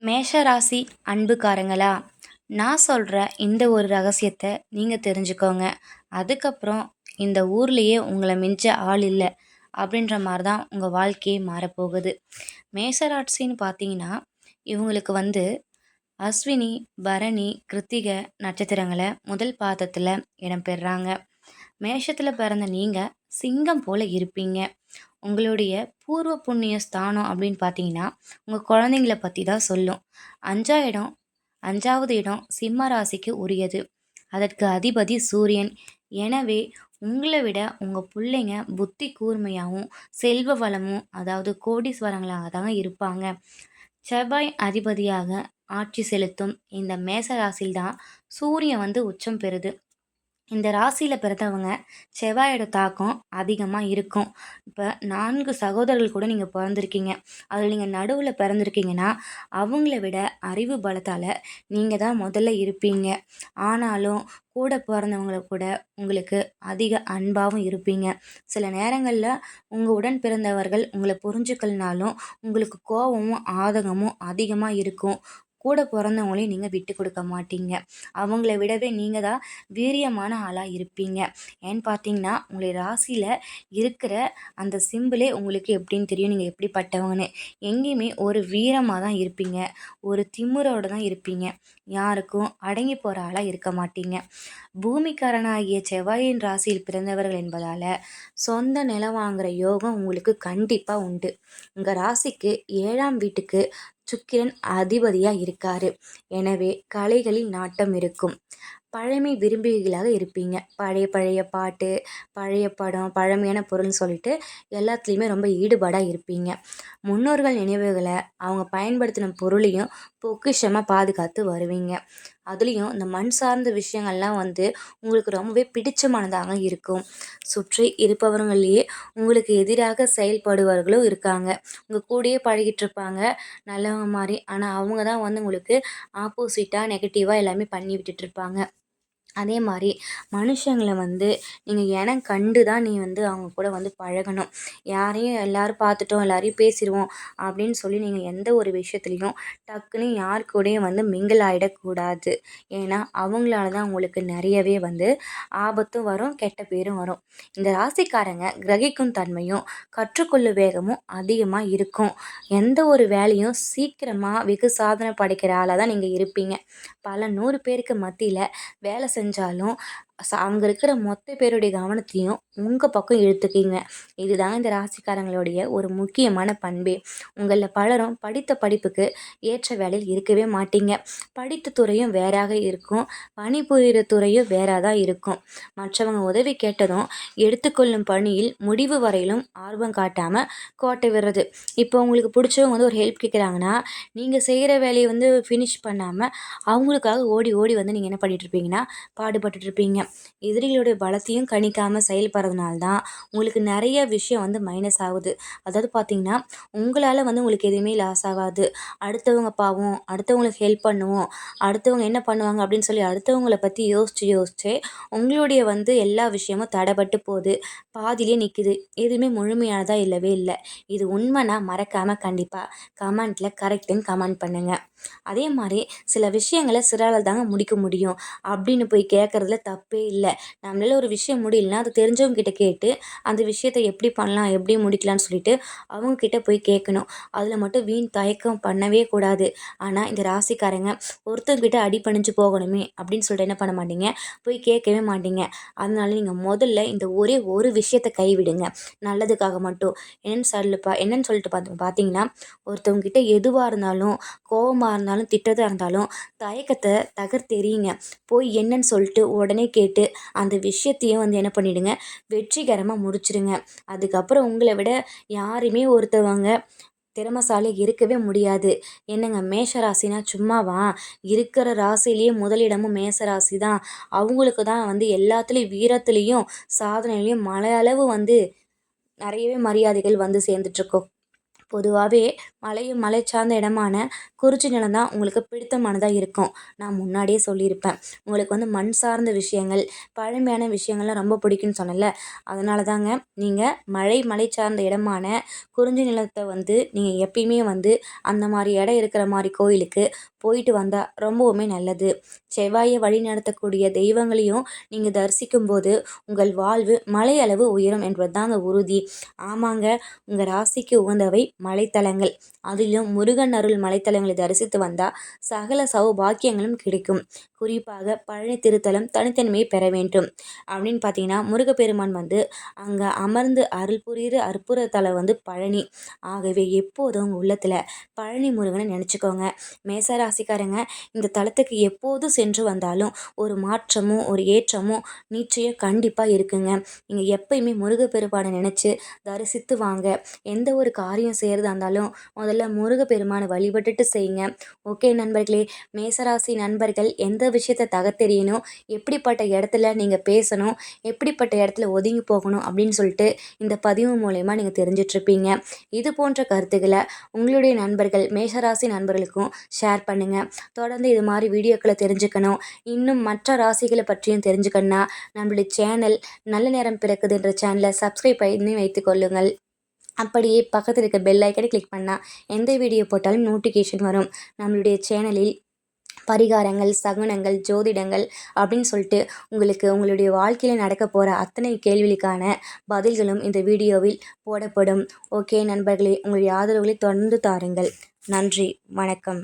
மேஷ ராசி அன்புக்காரங்களா, நான் சொல்ற இந்த ஒரு ரகசியத்த நீங்க தெரிஞ்சுக்கோங்க. அதுக்கப்புறம் இந்த ஊர்லயே உங்கள மிஞ்ச ஆள் இல்ல. அப்படின்ற மாரி தான் உங்க வாழ்க்கையே மாறப்போகுது. மேஷ ராசின்னு பார்த்தீங்கன்னா, இவங்களுக்கு வந்து அஸ்வினி, பரணி, கிருத்திகை நட்சத்திரங்கள முதல் பாதத்துல இடம்பெறாங்க. மேஷத்துல பிறந்த நீங்க சிங்கம் போல இருப்பீங்க. உங்களுடைய பூர்வ புண்ணிய ஸ்தானம் அப்படின்னு பார்த்தீங்கன்னா, உங்க குழந்தைங்கள பத்தி தான் சொல்லும். 5 இடம் 5வது இடம் சிம்ம ராசிக்கு உரியது. அதற்கு அதிபதி சூரியன். எனவே உங்கள விட உங்க புள்ளைங்க புத்தி கூர்மையாவும், செல்வ வளமும் அதாவது கோடீஸ்வரங்களாக தாங்க இருப்பாங்க. செவ்வாய் அதிபதியாக ஆட்சி செலுத்தும் இந்த மேச ராசியில் தான் சூரியன் வந்து உச்சம் பெறுது. இந்த ராசியில பிறந்தவங்க செவ்வாயோட தாக்கம் அதிகமா இருக்கும். இப்ப 4 சகோதரர்கள் கூட நீங்க பொறந்திருக்கீங்க. அதுல நீங்க நடுவுல பிறந்திருக்கீங்கன்னா, அவங்கள விட அறிவு பலத்தால நீங்க தான் முதல்ல இருப்பீங்க. ஆனாலும் கூட பொறந்தவங்கள கூட உங்களுக்கு அதிக அன்பாவும் இருப்பீங்க. சில நேரங்கள்ல உங்க உடன் பிறந்தவர்கள் உங்கள புரிஞ்சுக்கலனாலும், உங்களுக்கு கோவமும், ஆதங்கமும் அதிகமா இருக்கும். கூட பொறந்தவங்களையும் நீங்க விட்டு கொடுக்க மாட்டீங்க. அவங்கள விடவே நீங்க தான் வீரியமான ஆளா இருப்பீங்க. ஏன்னு பார்த்தீங்கன்னா, உங்களுடைய ராசியில இருக்கிற அந்த சிம்பிளே உங்களுக்கு எப்படின்னு தெரியும். நீங்க எப்படிப்பட்டவங்கன்னு. எங்கேயுமே ஒரு வீரமா தான் இருப்பீங்க. ஒரு திமிரோட தான் இருப்பீங்க. யாருக்கும் அடங்கி போற ஆளா இருக்க மாட்டீங்க. பூமிக்காரனாகிய செவ்வாயின் ராசியில் பிறந்தவர்கள் என்பதால, சொந்த நிலம் வாங்குற யோகம் உங்களுக்கு கண்டிப்பா உண்டு. உங்க ராசிக்கு 7ஆம் வீட்டுக்கு சுக்கிரன் அதிபதியா இருக்காரு. எனவே கலைகளில் நாட்டம் இருக்கும். பழமை விரும்பிகளாக இருப்பீங்க. பழைய பழைய பாட்டு, பழைய படம், பழமையான பொருள்னு சொல்லிட்டு எல்லாத்துலேயுமே ரொம்ப ஈடுபாடா இருப்பீங்க. முன்னோர்கள் நினைவுகள, அவங்க பயன்படுத்தின பொருளையும் பொக்கிஷமா பாதுகாத்து வருவீங்க. அதுலேயும் இந்த மண் சார்ந்த விஷயங்கள்லாம் வந்து உங்களுக்கு ரொம்பவே பிடிச்சமானதாக இருக்கும். சுற்றி இருப்பவர்கள்லேயே உங்களுக்கு எதிராக செயல்படுபவர்களும் இருக்காங்க. உங்க கூடயே பழகிட்டு இருப்பாங்க நல்லவங்க மாரி. ஆனா அவங்க தான் வந்து உங்களுக்கு ஆப்போசிட்டா, நெகட்டிவா எல்லாமே பண்ணி விட்டுட்டு இருப்பாங்க. அதே மாரி மனுஷங்கள வந்து நீங்க இனம் கண்டு தான் நீ வந்து அவங்க கூட வந்து பழகணும். யாரையும் எல்லாரும் பார்த்துட்டோம், எல்லாரையும் பேசிருவோம் அப்படின்னு சொல்லி நீங்க எந்த ஒரு விஷயத்துலயும் டக்குன்னு யார் கூடயும் வந்து மிங்கிள் ஆயிடக்கூடாது. ஏன்னா, அவங்களால தான் உங்களுக்கு நெறையவே வந்து ஆபத்தும் வரும், கெட்ட பேரும் வரும். இந்த ராசிக்காரங்க கிரகிக்கும் தன்மையும், கற்றுக்கொள்ளும் வேகமும் அதிகமா இருக்கும். எந்த ஒரு வேலையும் சீக்கிரமா வெகு சாதனை படைக்கிற ஆளா தான் நீங்க இருப்பீங்க. பல 100 பேருக்கு மத்தியில வேலை செஞ்சாலும் அங்க இருக்கிற மொத்த பேருடைய கவனத்தையும் உங்க பக்கம் இழுத்துக்கீங்க. இதுதாங்க இந்த ராசிக்காரங்களுடைய ஒரு முக்கியமான பண்பே. உங்கள பலரும் படித்த படிப்புக்கு ஏற்ற வேலையில் இருக்கவே மாட்டீங்க. படித்த துறையும் வேறாக இருக்கும். பணிபுரியிற துறையும் வேறா தான் இருக்கும். மற்றவங்க உதவி கேட்டதும் எடுத்துக்கொள்ளும் பணியில் முடிவு வரையிலும் ஆர்வம் காட்டாம கோட்டை விடுறது. இப்போ உங்களுக்கு பிடிச்சவங்க வந்து ஒரு ஹெல்ப் கேட்குறாங்கன்னா, நீங்க செய்கிற வேலையை வந்து ஃபினிஷ் பண்ணாம அவங்களுக்காக ஓடி ஓடி வந்து நீங்க என்ன பண்ணிட்டு இருப்பீங்கன்னா, பாடுபட்டுட்டு இருப்பீங்க. எதிரிகளுடைய பலத்தையும் கணிக்காம செயல்படுறதுனால தான் உங்களுக்கு நிறைய விஷயம் வந்து மைனஸ் ஆகுது. அதாவது பார்த்தீங்கன்னா, உங்களால வந்து உங்களுக்கு எதுவுமே லாஸ் ஆகாது. அடுத்தவங்க பாவம், அடுத்தவங்களுக்கு ஹெல்ப் பண்ணுவோம், அடுத்தவங்க என்ன பண்ணுவாங்க அப்படின்னு சொல்லி அடுத்தவங்கள பத்தி யோசிச்சு யோசிச்சே உங்களுடைய வந்து எல்லா விஷயமும் தடைபட்டு போகுது. பாதியிலே நிக்குது. எதுவுமே முழுமையானதா இல்லவே இல்ல. இது உண்மைனா மறக்காம கண்டிப்பா கமெண்ட்ல கரெக்ட்டுன்னு கமெண்ட் பண்ணுங்க. அதே மாரி சில விஷயங்கள சிலரால தாங்க முடிக்க முடியும் அப்படின்னு போய் கேட்கறதுல தப்பே இல்ல. நம்மளால ஒரு விஷயம் முடியலன்னா, அது தெரிஞ்சவங்க கிட்ட கேட்டு, அந்த விஷயத்த எப்படி பண்ணலாம், எப்படி முடிக்கலாம்னு சொல்லிட்டு அவங்க கிட்ட போய் கேட்கணும். அதில மட்டும் வீண் தயக்கம் பண்ணவே கூடாது. ஆனா இந்த ராசிக்காரங்க ஒருத்தவங்க கிட்ட அடிபணிஞ்சு போகணுமே அப்படின்னு சொல்லிட்டு என்ன பண்ண மாட்டீங்க, போய் கேட்கவே மாட்டீங்க. அதனால நீங்க முதல்ல இந்த ஒரே ஒரு விஷயத்த கைவிடுங்க. நல்லதுக்காக மட்டும். என்னன்னு சொல்லிட்டு பார்த்தீங்கன்னா, ஒருத்தவங்க கிட்ட எதுவா இருந்தாலும், கோவமா இருந்தாலும், திட்டுறதா இருந்தாலும் தயக்கத்த தகர்த்தெறியுங்க. போய் என்னன்னு சொல்லிட்டு உடனே கேட்டு அந்த விஷயத்தையும் வந்து என்ன பண்ணிடுங்க, வெற்றிகரமா முடிச்சிடுங்க. அதுக்கப்புறம் உங்கள விட யாருமே ஒருத்தவங்க திறமைசாலி இருக்கவே முடியாது. என்னங்க மேஷ ராசினா சும்மாவா? இருக்கிற ராசியிலேயே முதலிடமும் மேச ராசி தான். அவங்களுக்கு தான் வந்து எல்லாத்துலேயும் வீரத்துலேயும், சாதனையிலயும் மலையளவு வந்து நிறையவே மரியாதைகள் வந்து சேர்ந்துட்டுருக்கும். பொதுவாகவே மலை சார்ந்த இடமான குறிச்சி நிலம் தான் உங்களுக்கு பிடித்தமானதாக இருக்கும். நான் முன்னாடியே சொல்லியிருப்பேன், உங்களுக்கு வந்து மண் சார்ந்த விஷயங்கள், பழமையான விஷயங்கள்லாம் ரொம்ப பிடிக்கும்னு சொன்னேன்ல. அதனால தாங்க நீங்கள் மலை சார்ந்த இடமான குறிஞ்சி நிலத்தை வந்து நீங்கள் எப்பயுமே வந்து அந்த மாதிரி இடம் இருக்கிற மாதிரி கோயிலுக்கு போயிட்டு வந்தால் ரொம்பவுமே நல்லது. செவ்வாயை வழி நடத்தக்கூடிய தெய்வங்களையும் நீங்கள் தரிசிக்கும் போது உங்கள் வாழ்வு மலை அளவு உயரும் என்பது தாங்க உறுதி. ஆமாங்க, உங்கள் ராசிக்கு உகந்தவை மலைத்தலங்கள். அதிலும் முருகன் அருள் மலைத்தலங்களை தரிசித்து வந்தால் சகல சௌபாக்கியங்களும் கிடைக்கும். குறிப்பாக பழனி திருத்தலம் தனித்தன்மையை பெற வேண்டும் அப்படின்னு பார்த்தீங்கன்னா, முருகப்பெருமான் வந்து அங்கே அமர்ந்து அருள் புரிகிற அற்புத தலம் வந்து பழனி. ஆகவே எப்போதும் உங்கள் உள்ளத்தில் பழனி முருகனை நினச்சிக்கோங்க. மேசராசிக்காரங்க, இந்த தலத்துக்கு எப்போது சென்று வந்தாலும் ஒரு மாற்றமும் ஒரு ஏற்றமும் நிச்சயம் கண்டிப்பாக இருக்குங்க. நீங்கள் எப்பயுமே முருகப்பெருமானை நினச்சி தரிசித்து வாங்க. எந்த ஒரு காரியம் செய்கிறதா இருந்தாலும் முதல்ல முருகப்பெருமானை வழிபட்டுட்டு செய்யுங்க. ஓகே நண்பர்களே, மேசராசி நண்பர்கள் எந்த விஷயத்தை தகத்தெறியணும், எப்படிப்பட்ட இடத்துல நீங்கள் பேசணும், எப்படிப்பட்ட இடத்துல ஒதுங்கி போகணும் அப்படின்னு சொல்லிட்டு இந்த பதிவு மூலயமா நீங்கள் தெரிஞ்சிட்ருப்பீங்க. இது போன்ற கருத்துக்களை உங்களுடைய நண்பர்கள் மேஷராசி நண்பர்களுக்கும் ஷேர் பண்ணுங்கள். தொடர்ந்து இது மாதிரி வீடியோக்களை தெரிஞ்சுக்கணும், இன்னும் மற்ற ராசிகளை பற்றியும் தெரிஞ்சுக்கணுன்னா நம்மளுடைய சேனல் நல்ல நேரம் பிறக்குதுன்ற சேனலை சப்ஸ்கிரைப் பண்ணி வைத்துக் கொள்ளுங்கள். அப்படியே பக்கத்தில் இருக்க பெல் ஐக்கனை கிளிக் பண்ணால் எந்த வீடியோ போட்டாலும் நோட்டிஃபிகேஷன் வரும். நம்மளுடைய சேனலில் பரிகாரங்கள், சகுனங்கள், ஜோதிடங்கள் அப்படின்னு சொல்லிட்டு உங்களுக்கு உங்களுடைய வாழ்க்கையில் நடக்க போகிற அத்தனை கேள்விகளுக்கான பதில்களும் இந்த வீடியோவில் போடப்படும். ஓகே நண்பர்களே, உங்களுடைய ஆதரவுகளை தொடர்ந்து தாருங்கள். நன்றி, வணக்கம்.